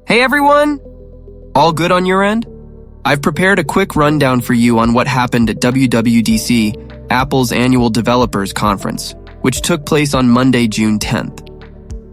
Hey everyone! All good on your end? I've prepared a quick rundown for you on what happened at WWDC, Apple's annual developers conference, which took place on Monday, June 10th.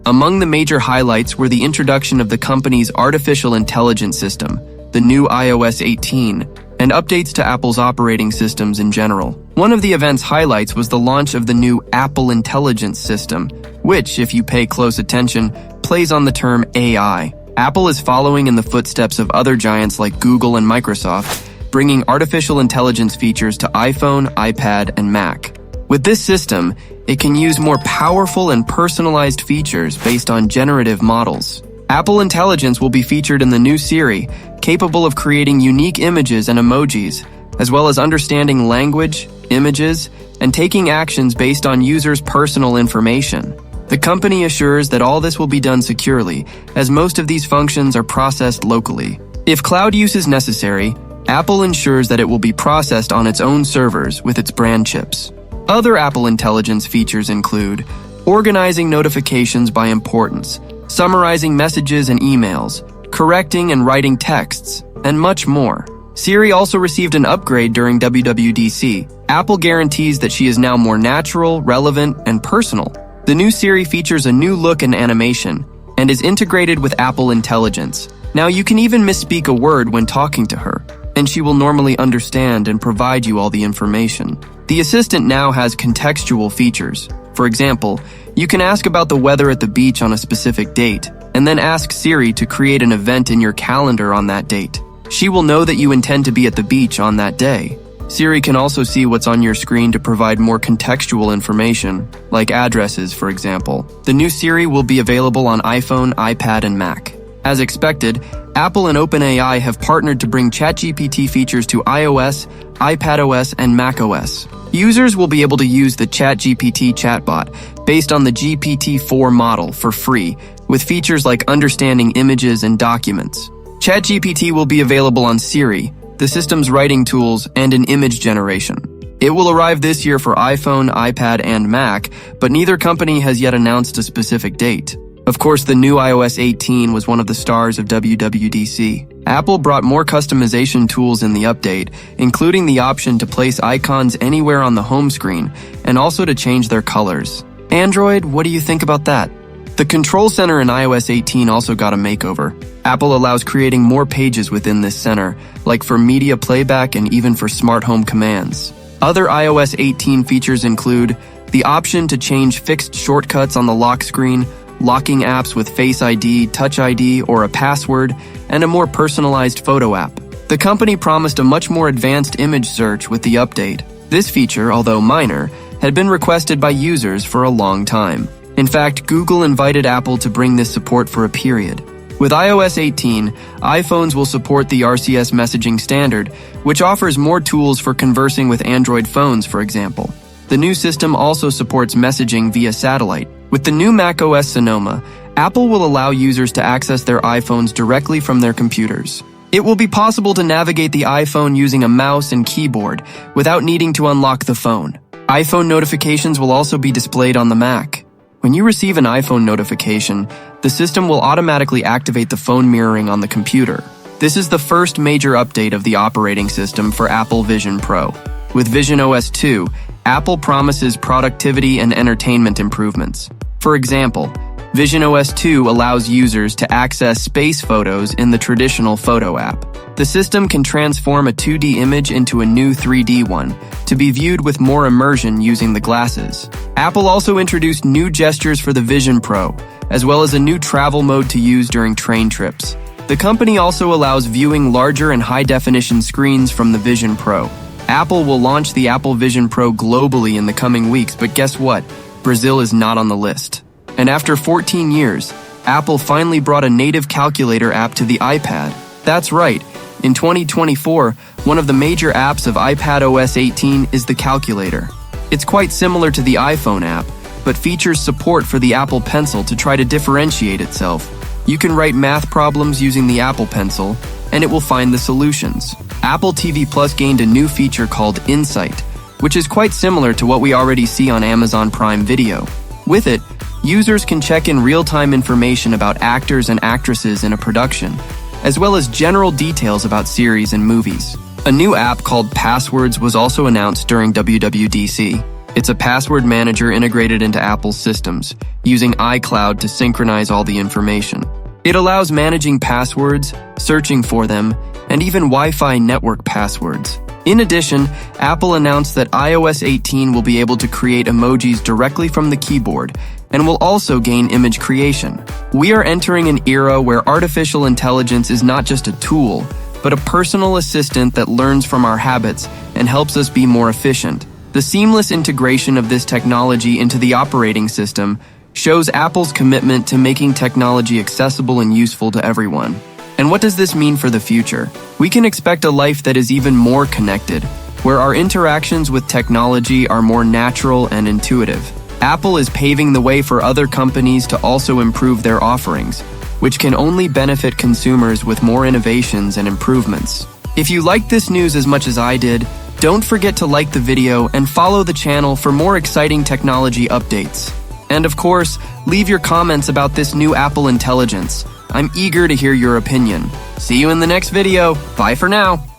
Among the major highlights were the introduction of the company's artificial intelligence system, the new iOS 18, and updates to Apple's operating systems in general. One of the event's highlights was the launch of the new Apple Intelligence System, which, if you pay close attention, plays on the term AI. Apple is following in the footsteps of other giants like Google and Microsoft, bringing artificial intelligence features to iPhone, iPad, and Mac. With this system, it can use more powerful and personalized features based on generative models. Apple Intelligence will be featured in the new Siri, capable of creating unique images and emojis, as well as understanding language, images, and taking actions based on users' personal information. The company assures that all this will be done securely, as most of these functions are processed locally. If cloud use is necessary, Apple ensures that it will be processed on its own servers with its brand chips. Other Apple Intelligence features include organizing notifications by importance, summarizing messages and emails, correcting and writing texts, and much more. Siri also received an upgrade during WWDC. Apple guarantees that she is now more natural, relevant, and personal. The new Siri features a new look and animation, and is integrated with Apple Intelligence. Now you can even misspeak a word when talking to her, and she will normally understand and provide you all the information. The assistant now has contextual features. For example, you can ask about the weather at the beach on a specific date, and then ask Siri to create an event in your calendar on that date. She will know that you intend to be at the beach on that day. Siri can also see what's on your screen to provide more contextual information, like addresses, for example. The new Siri will be available on iPhone, iPad, and Mac. As expected, Apple and OpenAI have partnered to bring ChatGPT features to iOS, iPadOS, and macOS. Users will be able to use the ChatGPT chatbot based on the GPT-4 model for free, with features like understanding images and documents. ChatGPT will be available on Siri, the system's writing tools, and in image generation. It will arrive this year for iPhone, iPad, and Mac, but neither company has yet announced a specific date. Of course, the new iOS 18 was one of the stars of WWDC. Apple brought more customization tools in the update, including the option to place icons anywhere on the home screen, and also to change their colors. Android, what do you think about that? The control center in iOS 18 also got a makeover. Apple allows creating more pages within this center, like for media playback and even for smart home commands. Other iOS 18 features include the option to change fixed shortcuts on the lock screen, locking apps with Face ID, Touch ID, or a password, and a more personalized photo app. The company promised a much more advanced image search with the update. This feature, although minor, had been requested by users for a long time. In fact, Google invited Apple to bring this support for a period. With iOS 18, iPhones will support the RCS messaging standard, which offers more tools for conversing with Android phones, for example. The new system also supports messaging via satellite. With the new macOS Sonoma, Apple will allow users to access their iPhones directly from their computers. It will be possible to navigate the iPhone using a mouse and keyboard without needing to unlock the phone. iPhone notifications will also be displayed on the Mac. When you receive an iPhone notification, the system will automatically activate the phone mirroring on the computer. This is the first major update of the operating system for Apple Vision Pro. With Vision OS 2, Apple promises productivity and entertainment improvements. For example, Vision OS 2 allows users to access space photos in the traditional photo app. The system can transform a 2D image into a new 3D one, to be viewed with more immersion using the glasses. Apple also introduced new gestures for the Vision Pro, as well as a new travel mode to use during train trips. The company also allows viewing larger and high-definition screens from the Vision Pro. Apple will launch the Apple Vision Pro globally in the coming weeks, but guess what? Brazil is not on the list. And after 14 years, Apple finally brought a native calculator app to the iPad. That's right. In 2024, one of the major apps of iPadOS 18 is the calculator. It's quite similar to the iPhone app, but features support for the Apple Pencil to try to differentiate itself. You can write math problems using the Apple Pencil, and it will find the solutions. Apple TV Plus gained a new feature called Insight, which is quite similar to what we already see on Amazon Prime Video. With it, Users can check in real-time information about actors and actresses in a production, as well as general details about series and movies. A new app called Passwords was also announced during WWDC. It's a password manager integrated into Apple's systems, using iCloud to synchronize all the information. It allows managing passwords, searching for them, and even Wi-Fi network passwords. In addition, Apple announced that iOS 18 will be able to create emojis directly from the keyboard and will also gain image creation. We are entering an era where artificial intelligence is not just a tool, but a personal assistant that learns from our habits and helps us be more efficient. The seamless integration of this technology into the operating system shows Apple's commitment to making technology accessible and useful to everyone. And what does this mean for the future? We can expect a life that is even more connected, where our interactions with technology are more natural and intuitive. Apple is paving the way for other companies to also improve their offerings, which can only benefit consumers with more innovations and improvements. If you liked this news as much as I did, don't forget to like the video and follow the channel for more exciting technology updates. And of course, leave your comments about this new Apple Intelligence. I'm eager to hear your opinion. See you in the next video. Bye for now.